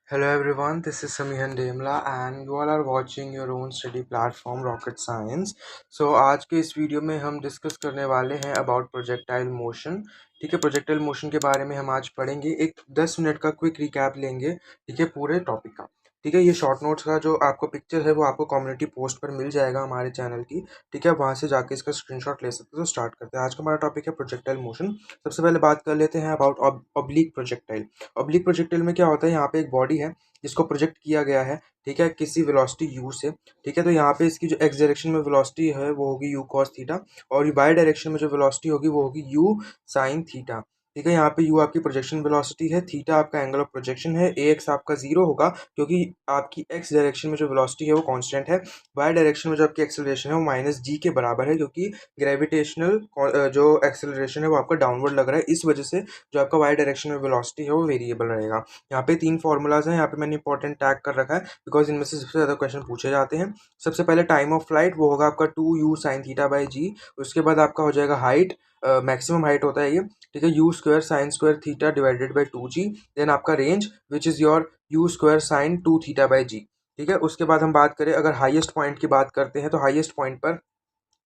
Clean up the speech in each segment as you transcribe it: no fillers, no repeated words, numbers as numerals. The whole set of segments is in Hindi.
Hello everyone, this is Samihan Demla and you all are watching your own study platform Rocket Science. So आज के इस वीडियो में हम डिस्कस करने वाले हैं अबाउट प्रोजेक्टाइल मोशन। ठीक है, प्रोजेक्टाइल मोशन के बारे में हम आज पढ़ेंगे। एक 10 मिनट का क्विक रिकैप लेंगे, ठीक है, पूरे टॉपिक का। ठीक है, ये शॉर्ट नोट्स का जो आपको पिक्चर है वो आपको कम्युनिटी पोस्ट पर मिल जाएगा हमारे चैनल की। ठीक है, वहाँ से जाके इसका स्क्रीनशॉट ले सकते हो। तो स्टार्ट करते हैं। आज का हमारा टॉपिक है प्रोजेक्टाइल मोशन। सबसे पहले बात कर लेते हैं about oblique projectile. Oblique projectile में क्या होता है, यहाँ पे एक बॉडी है जिसको प्रोजेक्ट किया गया है, ठीक है, किसी वेलोसिटी u से। ठीक है, तो यहाँ पे इसकी जो एक्स डायरेक्शन में वेलोसिटी है वो होगी u cos थीटा, और वाई डायरेक्शन में जो वेलोसिटी होगी वो होगी u sin थीटा। ठीक है, यहाँ पे u आपकी प्रोजेक्शन वेलोसिटी है, थीटा आपका एंगल ऑफ प्रोजेक्शन है, ax आपका जीरो होगा क्योंकि आपकी एक्स डायरेक्शन में जो वेलोसिटी है वो कांस्टेंट है। वाई डायरेक्शन में जो आपकी एक्सेलरेशन है वो माइनस जी के बराबर है क्योंकि ग्रेविटेशनल जो एक्सेलरेशन है वो आपका डाउनवर्ड लग रहा है, इस वजह से जो आपका वाई डायरेक्शन में वेलोसिटी है वो वेरिएबल रहेगा। यहाँ पे 3 फॉर्मूलाज हैं, यहाँ पे मैंने इंपॉर्टेंट टैग कर रखा है बिकॉज इनमें से सबसे ज़्यादा क्वेश्चन पूछे जाते हैं। सबसे पहले टाइम ऑफ फ्लाइट वो होगा आपका 2u sin theta by G. उसके बाद आपका हो जाएगा हाइट, मैक्सिमम हाइट होता है ये, ठीक है, U square sine square theta divided by 2g। Then आपका range which is your U square sine 2 theta by G. ठीक है, उसके बाद हम बात करें, अगर हाईएस्ट पॉइंट की बात करते हैं तो हाईएस्ट पॉइंट पर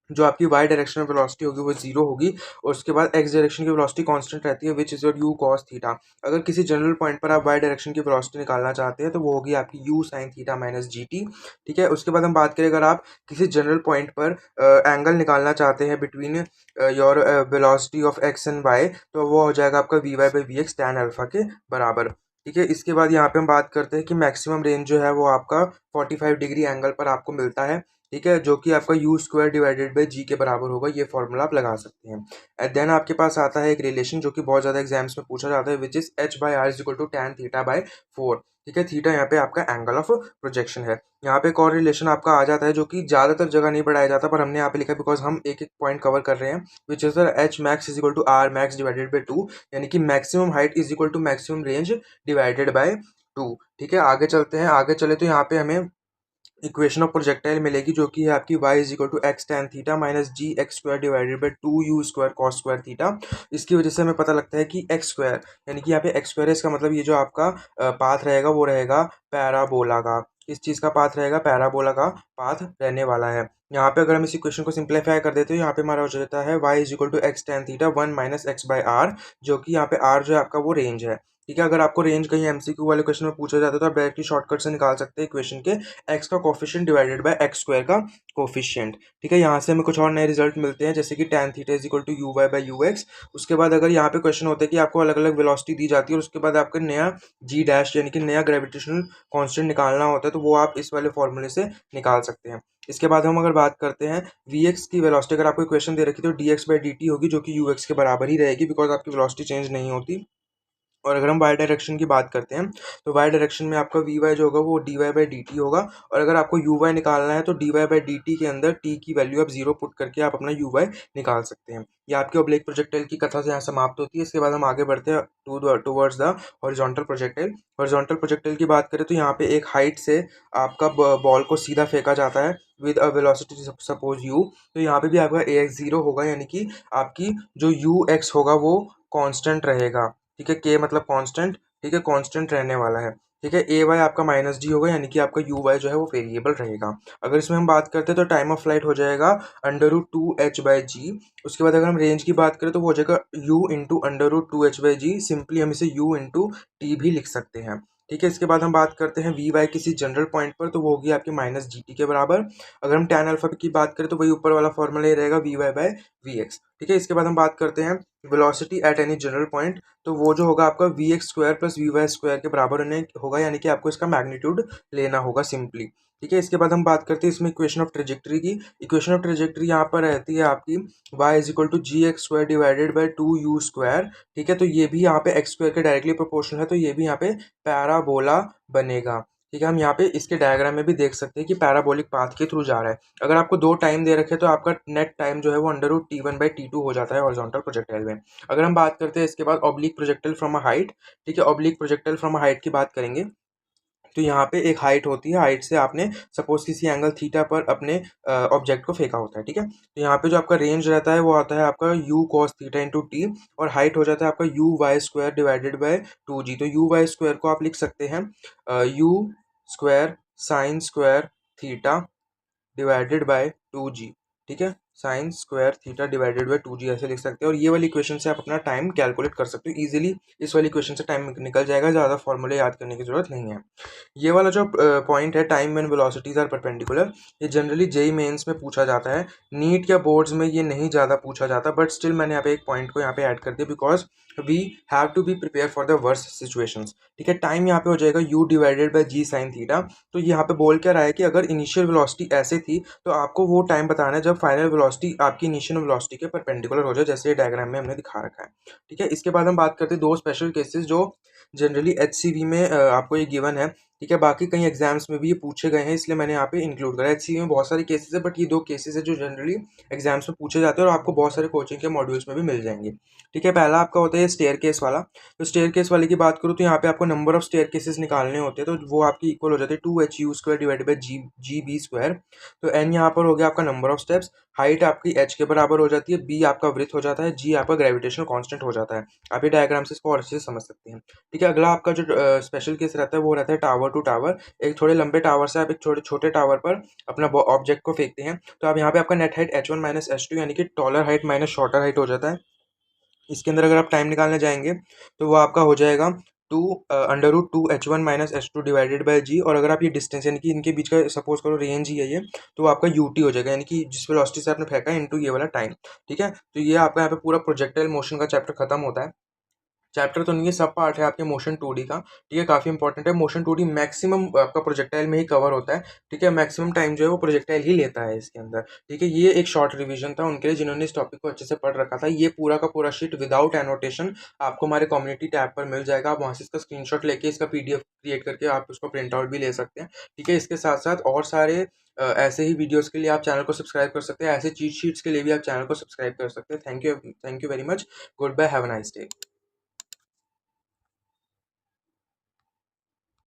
जो आपकी वाई डायरेक्शन में वेलोसिटी होगी वो जीरो होगी, और उसके बाद एक्स डायरेक्शन की वेलोसिटी कांस्टेंट रहती है विच is your you cos theta. अगर किसी जनरल पॉइंट पर आप वाई डायरेक्शन की वेलोसिटी निकालना चाहते हैं तो वो होगी आपकी you sine theta minus G T. ठीक है, उसके बाद हम बात करें, अगर आप किसी जनरल पॉइंट पर एंगल निकालना चाहते हैं between your velocity of x and y, तो वो हो जाएगा आपका v y by v x tan alpha के बराबर। ठीक है, इसके बाद यहाँ पे हम बात करते हैं कि मैक्सिमम रेंज जो है वो आपका 45 डिग्री एंगल पर आपको मिलता है। ठीक है, जो कि आपका यू स्क्वायर डिवाइडेड बाई जी के बराबर होगा। ये फॉर्मूला आप लगा सकते हैं। एंड देन आपके पास आता है एक रिलेशन जो कि बहुत ज़्यादा एग्जाम्स में पूछा जाता है, which is h by r is equal to tan theta by 4। ठीक है, थीटा यहाँ पे आपका एंगल ऑफ प्रोजेक्शन है। यहाँ पे एक और रिलेशन आपका आ जाता है जो कि ज़्यादातर जगह नहीं पढ़ाया जाता, पर हमने यहाँ पे लिखा है बिकॉज हम एक एक पॉइंट कवर कर रहे हैं, which is h max is equal to r max divided by 2, यानी कि maximum height is equal to maximum range divided by 2। ठीक है, आगे चलते हैं। आगे चले तो यहाँ पे हमें इक्वेशन ऑफ प्रोजेक्टाइल मिलेगी जो कि है आपकी y is equal to x tan theta minus g x square divided by 2u square cos square theta. इसकी वजह से हमें पता लगता है कि एक्स स्क्वायर, यानी कि यहाँ पे एक्स स्क्वायर है, इसका मतलब ये जो आपका पाथ रहेगा वो रहेगा पैराबोला का। इस चीज़ का पाथ रहेगा, पैराबोला का पाथ रहने वाला है। यहाँ पे अगर हम इस इक्वेशन को सिंप्लीफाई कर देते हैं, यहाँ पे हमारा हो जाता है y is equal to x tan theta 1 minus x by r, जो कि यहाँ पे r जो है आपका वो रेंज है। ठीक है, अगर आपको रेंज कहीं एमसीक्यू वाले क्वेश्चन में पूछा जाता है तो आप डायरेक्टली शॉर्टकट से निकाल सकते हैं इक्वेशन के, एक्स का coefficient divided by x square का कोफिशिएंट। ठीक है, यहाँ से हमें कुछ और नए रिजल्ट मिलते हैं जैसे कि tan theta is equal to u y by u x. उसके बाद अगर यहाँ पे क्वेश्चन होता है कि आपको अलग अलग वेलोसिटी दी जाती है और उसके बाद आपका नया जी डैश यानी कि नया ग्रेविटेशनल कांस्टेंट निकालना होता है, तो वो आप इस वाले फॉर्मूले से निकाल सकते हैं। इसके बाद हम अगर बात करते हैं वी एक्स की वेलोसिटी, अगर आपको क्वेश्चन दे रखी तो D x by d T होगी जो कि यू एक्स के बराबर ही रहेगी बिकॉज आपकी वेलोसिटी चेंज नहीं होती। और अगर हम वाई डायरेक्शन की बात करते हैं तो वाई डायरेक्शन में आपका वी वाई जो होगा वो d y by d t होगा, और अगर आपको यू वाई निकालना है तो d y by d t के अंदर टी की वैल्यू आप जीरो पुट करके आप अपना यू वाई निकाल सकते हैं। ये आपके ऑब्लिक प्रोजेक्टाइल की कथा से यहाँ समाप्त होती है। इसके बाद हम आगे बढ़ते हैं towards the horizontal projectile. Horizontal projectile की बात करें तो यहाँ पे एक हाइट से आपका बॉल को सीधा फेंका जाता है with a velocity suppose you. तो यहाँ पे भी आपका ए एक्स जीरो होगा, यानी कि आपकी जो यू एक्स होगा वो कांस्टेंट रहेगा। ठीक है, के मतलब कांस्टेंट, ठीक है, कांस्टेंट रहने वाला है। ठीक है, ए वाई आपका माइनस जी होगा, यानी कि आपका यू वाई जो है वो वेरिएबल रहेगा। अगर इसमें हम बात करते हैं तो टाइम ऑफ फ्लाइट हो जाएगा under root two H by G. उसके बाद अगर हम रेंज की बात करें तो वो हो जाएगा u into under root two H by g, simply हम इसे यू इंटू टी भी लिख सकते हैं। ठीक है, इसके बाद हम बात करते हैं वी वाई किसी जनरल पॉइंट पर, तो वो होगी आपकी माइनस जी टी के बराबर। अगर हम टैन अल्फा की बात करें तो वही ऊपर वाला फॉर्मूला ही रहेगा v y by v x. ठीक है, इसके बाद हम बात करते हैं velocity at any general point, तो वो जो होगा आपका v x square plus v y square के बराबर होगा, यानी कि आपको इसका मैग्नीट्यूड लेना होगा सिंपली। ठीक है, इसके बाद हम बात करते हैं इसमें इक्वेशन ऑफ ट्रेजेक्टरी की। इक्वेशन ऑफ ट्रेजेक्टरी यहाँ पर रहती है आपकी y is equal to g x square divided by two u square. ठीक है, तो ये भी यहाँ पे एक्स स्क्वायर के डायरेक्टली प्रोपोर्शनल है, तो ये भी यहाँ पे पैराबोला बनेगा। ठीक है, हम यहाँ पे इसके डायग्राम में भी देख सकते हैं कि पैराबोलिक पाथ के थ्रू जा रहा है। अगर आपको दो टाइम दे रखे तो आपका नेट टाइम जो है वो under root t one by t two हो जाता है हॉरिजॉन्टल प्रोजेक्टाइल में। अगर हम बात करते हैं इसके बाद oblique projectile from a height, ठीक है, oblique projectile from a height की बात करेंगे तो यहाँ पे एक हाइट होती है, हाइट से आपने सपोज किसी एंगल थीटा पर अपने ऑब्जेक्ट को फेंका होता है, ठीक है। तो यहाँ पे जो आपका रेंज रहता है वो आता है आपका U cos theta into T, और हाइट हो जाता है आपका U Y square divided by two G. तो यू वाई स्क्वायर को आप लिख सकते हैं U square sine square theta divided by two G, ठीक है। Sine square theta divided by two G ऐसे लिख सकते हैं, और ये वाली इक्वेशन से आप अपना टाइम कैलकुलेट कर सकते हो इजीली। इस वाली इक्वेशन से टाइम निकल जाएगा, ज़्यादा फॉर्मूले याद करने की जरूरत नहीं है। ये वाला जो पॉइंट है time when velocities are perpendicular, ये जनरली जेई मेंस में पूछा जाता है। नीट या बोर्ड्स में ये नहीं ज़्यादा पूछा जाता, बट स्टिल मैंने यहाँ पे एक पॉइंट को यहाँ पे ऐड कर दिया because we have to be prepare for the worst situations, ठीक है। टाइम यहाँ पे हो जाएगा u divided by g sine theta. तो यहाँ पे बोल क्या रहा है कि अगर इनिशियल वेलोसिटी ऐसे थी तो आपको वो टाइम बताना है जब फाइनल वेलोसिटी आपकी इनिशियल वेलोसिटी के परपेंडिकुलर हो जाए, जैसे डायग्राम में हमने दिखा रखा है, ठीक है। इसके बाद हम बात करते हैं दो स्पेशल केसेस जो जनरली एचसीवी में आपको ये गिवन है, ठीक है। बाकी कई एग्जाम्स में भी ये पूछे गए हैं, इसलिए मैंने यहाँ पे इंक्लूड करा है। एचसीवी में बहुत सारे केसेस है, बट ये दो केसेस है जो जनरली एग्जाम्स में पूछे जाते हैं और आपको बहुत सारे कोचिंग के मॉड्यूल्स में भी मिल जाएंगे, ठीक है। पहला आपका होता है स्टेयर केस वाला। तो स्टेयर केस वाले की बात करूँ तो यहाँ पे आपको नंबर ऑफ स्टेयर केसेस निकालने होते हैं, तो वो आपकी इक्वल हो जाते हैं to h u square divided by g b square. तो एन यहाँ पर हो गया आपका नंबर ऑफ स्टेप्स, हाइट आपकी एच के बराबर हो जाती है, बी आपका वृत्त हो जाता है, जी आपका ग्रेविटेशनल कांस्टेंट हो जाता है। आप ये डायग्राम से इसको और अच्छे से समझ सकते हैं, ठीक है। अगला आपका जो स्पेशल केस रहता है वो रहता है टावर टू टावर। एक थोड़े लंबे टावर से आप एक छोटे छोटे टावर पर अपना ऑब्जेक्ट को फेंकते हैं, तो आप यहाँ पे आपका net height H one minus H to यानी कि taller height minus shorter height हो जाता है। इसके अंदर अगर आप टाइम निकालने जाएंगे तो वो आपका हो जाएगा two under root two H one minus H two divided by G. और अगर आप ये डिस्टेंस यानी कि इनके बीच का सपोज करो रेंज ही है ये, तो वो आपका यू टी हो जाएगा, यानी कि जिस वेलोसिटी से आपने फेंका है इनटू ये वाला टाइम, ठीक है। तो ये आपका यहाँ पे पूरा प्रोजेक्टाइल मोशन का चैप्टर खत्म होता है। चैप्टर तो नहीं है, सब पार्ट है आपके मोशन 2D का, ठीक है। काफ़ी इंपॉर्टेंट है मोशन 2D, मैक्सिमम आपका प्रोजेक्टाइल में ही कवर होता है, ठीक है। मैक्सिमम टाइम जो है वो प्रोजेक्टाइल ही लेता है इसके अंदर, ठीक है। ये एक शॉर्ट रिवीजन था उनके लिए जिन्होंने इस टॉपिक को अच्छे से पढ़ रखा था। ये पूरा का पूरा शीट विदाउट एनोटेशन आपको हमारे कम्युनिटी टैब पर मिल जाएगा, आप वहाँ से इसका स्क्रीनशॉट लेके इसका पीडीएफ क्रिएट करके आप उसको प्रिंट आउट भी ले सकते हैं, ठीक है। इसके साथ साथ और सारे ऐसे ही वीडियोस के लिए आप चैनल को सब्सक्राइब कर सकते हैं, ऐसे चीट शीट्स के लिए भी आप चैनल को सब्सक्राइब कर सकते हैं। Thank you very much. Goodbye, have a nice day.